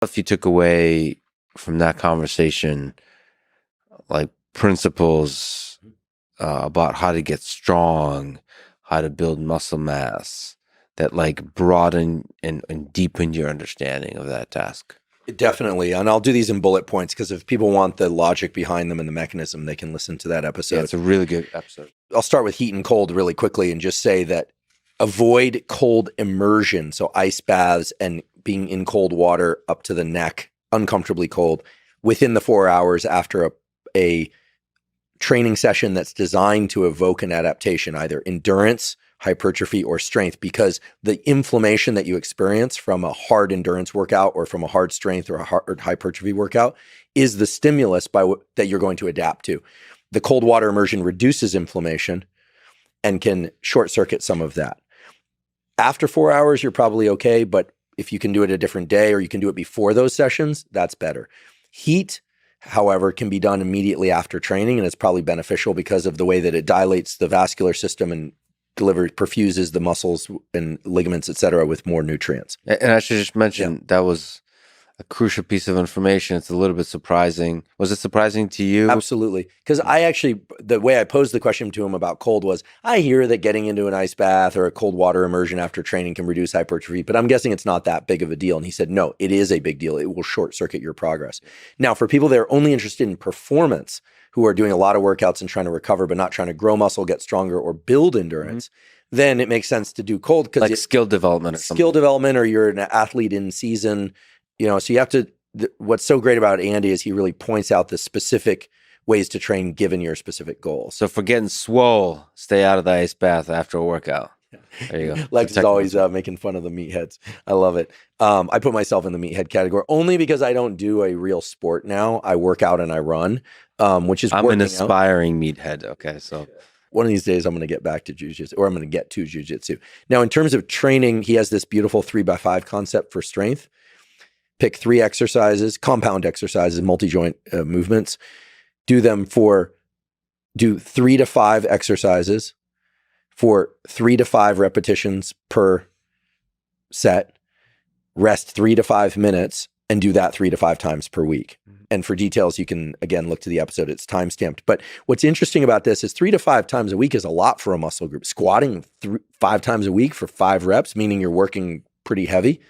If you took away from that conversation, like principles about how to get strong, how to build muscle mass, that like broaden and deepen your understanding of that task. Definitely. And I'll do these in bullet points because if people want the logic behind them and the mechanism, they can listen to that episode. Yeah, it's a really good episode. I'll start with heat and cold really quickly and just say that avoid cold immersion. So ice baths and being in cold water up to the neck, uncomfortably cold, within the 4 hours after a training session that's designed to evoke an adaptation, either endurance, hypertrophy, or strength, because the inflammation that you experience from a hard endurance workout or from a hard strength or a hard hypertrophy workout is the stimulus that you're going to adapt to. The cold water immersion reduces inflammation and can short circuit some of that. After 4 hours, you're probably okay, but if you can do it a different day or you can do it before those sessions, that's better. Heat, however, can be done immediately after training, and it's probably beneficial because of the way that it dilates the vascular system and perfuses the muscles and ligaments, et cetera, with more nutrients. And I should just mention that was a crucial piece of information. It's a little bit surprising. Was it surprising to you? Absolutely. Because the way I posed the question to him about cold was, I hear that getting into an ice bath or a cold water immersion after training can reduce hypertrophy, but I'm guessing it's not that big of a deal. And he said, no, it is a big deal. It will short circuit your progress. Now, for people that are only interested in performance, who are doing a lot of workouts and trying to recover, but not trying to grow muscle, get stronger, or build endurance, then it makes sense to do cold. Like skill development or something. Skill development, or you're an athlete in season, so you have to, what's so great about Andy is he really points out the specific ways to train given your specific goals. So for getting swole, stay out of the ice bath after a workout. There you go. Lex is always making fun of the meatheads. I love it. I put myself in the meathead category only because I don't do a real sport now. I work out and I run, which is I'm an aspiring meathead. Okay, so one of these days I'm going to get back to jiu-jitsu, or I'm going to get to jiu-jitsu. Now, in terms of training, he has this beautiful 3x5 concept for strength. Pick 3 exercises, compound exercises, multi-joint movements. Do 3 to 5 exercises for 3 to 5 repetitions per set, rest 3 to 5 minutes, and do that 3 to 5 times per week. And for details, you can, again, look to the episode. It's time-stamped. But what's interesting about this is 3 to 5 times a week is a lot for a muscle group. Squatting 5 times a week for 5 reps, meaning you're working pretty heavy,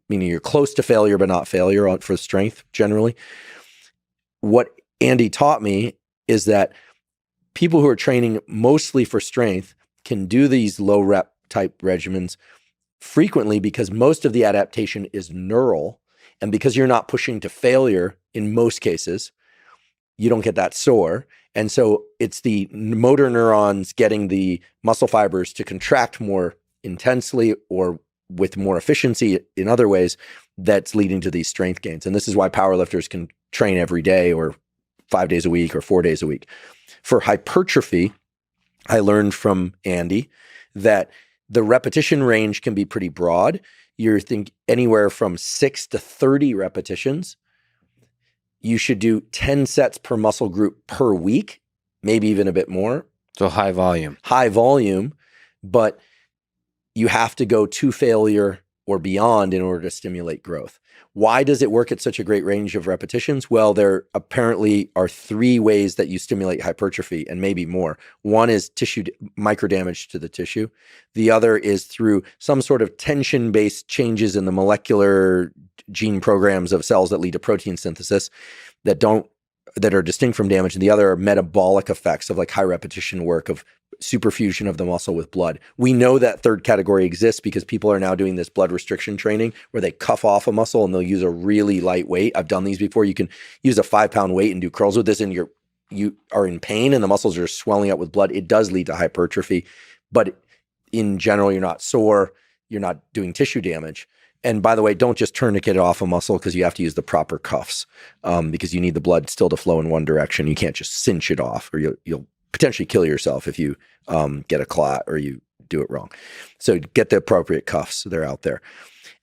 meaning you're close to failure, but not failure for strength generally. What Andy taught me is that people who are training mostly for strength can do these low rep type regimens frequently because most of the adaptation is neural. And because you're not pushing to failure in most cases, you don't get that sore. And so it's the motor neurons getting the muscle fibers to contract more intensely or with more efficiency in other ways that's leading to these strength gains. And this is why powerlifters can train every day or 5 days a week or 4 days a week. For hypertrophy, I learned from Andy that the repetition range can be pretty broad. You think anywhere from 6 to 30 repetitions. You should do 10 sets per muscle group per week, maybe even a bit more. So high volume. High volume, but you have to go to failure or beyond in order to stimulate growth. Why does it work at such a great range of repetitions? Well, there apparently are 3 ways that you stimulate hypertrophy and maybe more. One is tissue microdamage to the tissue. The other is through some sort of tension-based changes in the molecular gene programs of cells that lead to protein synthesis that are distinct from damage. And the other are metabolic effects of like high repetition work of superfusion of the muscle with blood. We know that third category exists because people are now doing this blood restriction training where they cuff off a muscle and they'll use a really light weight. I've done these before. You can use a 5-pound weight and do curls with this and you are in pain and the muscles are swelling up with blood. It does lead to hypertrophy, but in general, you're not sore. You're not doing tissue damage. And by the way, don't just tourniquet off a muscle because you have to use the proper cuffs because you need the blood still to flow in one direction. You can't just cinch it off or you'll potentially kill yourself if you get a clot or you do it wrong. So get the appropriate cuffs. They're out there.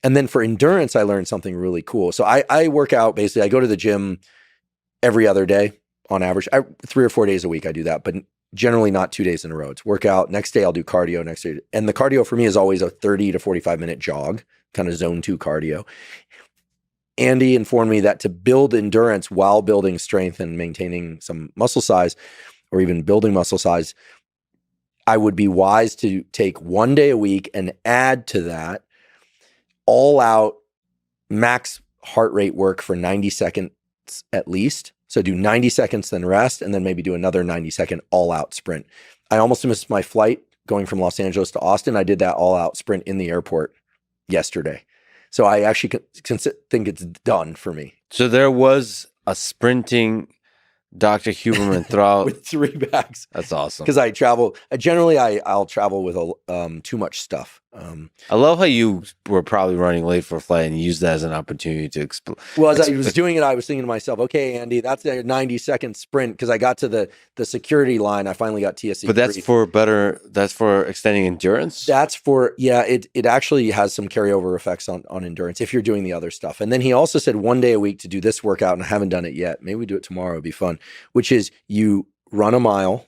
And then for endurance, I learned something really cool. So I work out, basically, I go to the gym every other day on average. 3 or 4 days a week I do that, but generally not 2 days in a row. It's workout. Next day I'll do cardio next day. And the cardio for me is always a 30 to 45 minute jog, kind of zone 2 cardio. Andy informed me that to build endurance while building strength and maintaining some muscle size, or even building muscle size, I would be wise to take 1 day a week and add to that all out max heart rate work for 90 seconds at least. So do 90 seconds, then rest, and then maybe do another 90-second all out sprint. I almost missed my flight going from Los Angeles to Austin. I did that all out sprint in the airport yesterday. So I actually think it's done for me. So there was a sprinting Dr. Huberman throughout with 3 bags. That's awesome. Because I travel. I'll travel with too much stuff. I love how you were probably running late for a flight and you used that as an opportunity to explore. Well, as I was doing it, I was thinking to myself, okay, Andy, that's a 90-second sprint, because I got to the security line. I finally got TSC. But that's for extending endurance? That's for, yeah, it actually has some carryover effects on endurance if you're doing the other stuff. And then he also said 1 day a week to do this workout, and I haven't done it yet. Maybe we do it tomorrow. It'd be fun, which is you run a mile.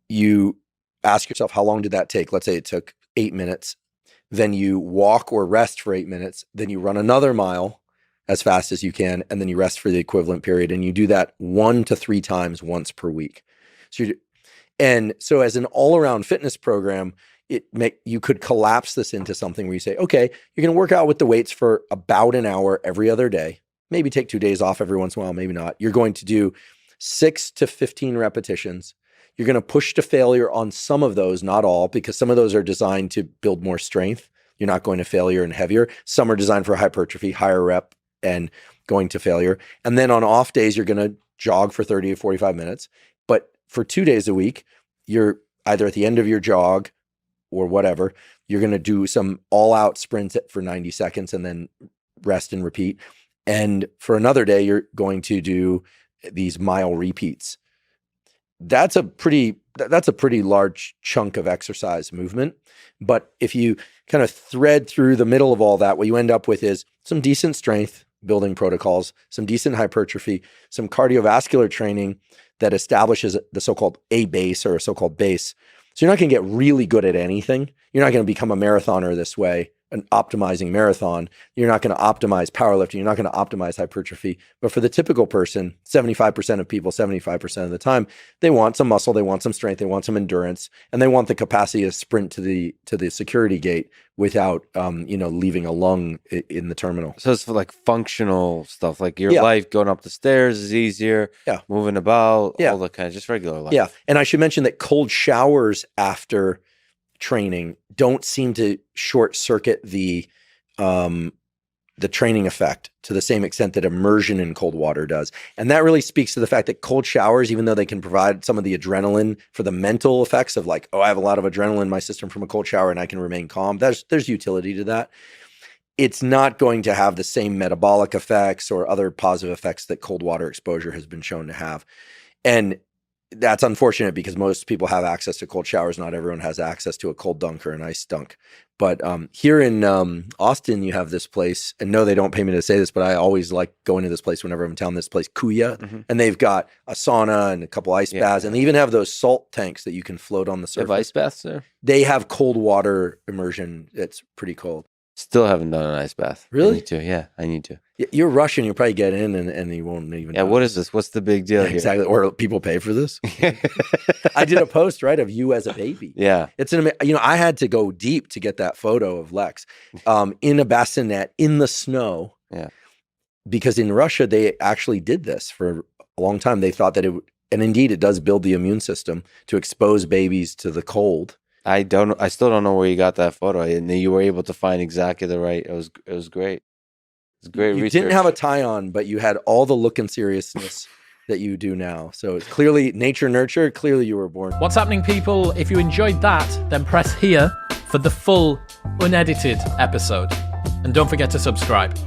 You ask yourself, how long did that take? Let's say it took 8 minutes. Then you walk or rest for 8 minutes. Then you run another mile as fast as you can, and then you rest for the equivalent period. And you do that 1 to 3 times once per week. So as an all-around fitness program, you could collapse this into something where you say, okay, you're going to work out with the weights for about an hour every other day. Maybe take 2 days off every once in a while, maybe not. You're going to do 6 to 15 repetitions. You're going to push to failure on some of those, not all, because some of those are designed to build more strength. You're not going to failure and heavier. Some are designed for hypertrophy, higher rep, and going to failure. And then on off days, you're going to jog for 30 to 45 minutes. But for 2 days a week, you're either at the end of your jog or whatever, you're going to do some all-out sprints for 90 seconds and then rest and repeat. And for another day, you're going to do these mile repeats. That's a pretty large chunk of exercise movement. But if you kind of thread through the middle of all that, what you end up with is some decent strength building protocols, some decent hypertrophy, some cardiovascular training that establishes the so-called A base or a so-called base. So you're not going to get really good at anything. You're not going to become a marathoner this way, an optimizing marathon. You're not going to optimize powerlifting. You're not going to optimize hypertrophy. But for the typical person, 75% of people, 75% of the time, they want some muscle, they want some strength, they want some endurance, and they want the capacity to sprint to the security gate without leaving a lung in the terminal. So it's for like functional stuff, like your life going up the stairs is easier, moving about, all the kind of just regular life. Yeah, and I should mention that cold showers after training don't seem to short circuit the training effect to the same extent that immersion in cold water does. And that really speaks to the fact that cold showers, even though they can provide some of the adrenaline for the mental effects of like, oh, I have a lot of adrenaline in my system from a cold shower and I can remain calm. There's utility to that. It's not going to have the same metabolic effects or other positive effects that cold water exposure has been shown to have. And that's unfortunate because most people have access to cold showers. Not everyone has access to a cold dunk or an ice dunk. But here in Austin, you have this place, and no, they don't pay me to say this, but I always like going to this place whenever I'm in town, this place, Kuya. And they've got a sauna and a couple ice baths, and they even have those salt tanks that you can float on the surface. They have ice baths there? They have cold water immersion. It's pretty cold. Still haven't done an ice bath. Really? I need to. Yeah, I need to. You're Russian. You'll probably get in and you won't even know. What is this? What's the big deal here? Exactly. Or people pay for this. I did a post, right, of you as a baby. Yeah. It's I had to go deep to get that photo of Lex in a bassinet in the snow. Yeah. Because in Russia, they actually did this for a long time. They thought that it would, and indeed it does build the immune system to expose babies to the cold. I still don't know where you got that photo. And you were able to find exactly the right. It was great. It's great research. You didn't have a tie on, but you had all the look and seriousness that you do now. So it's clearly nature nurture. Clearly you were born. What's happening, people? If you enjoyed that, then press here for the full unedited episode. And don't forget to subscribe.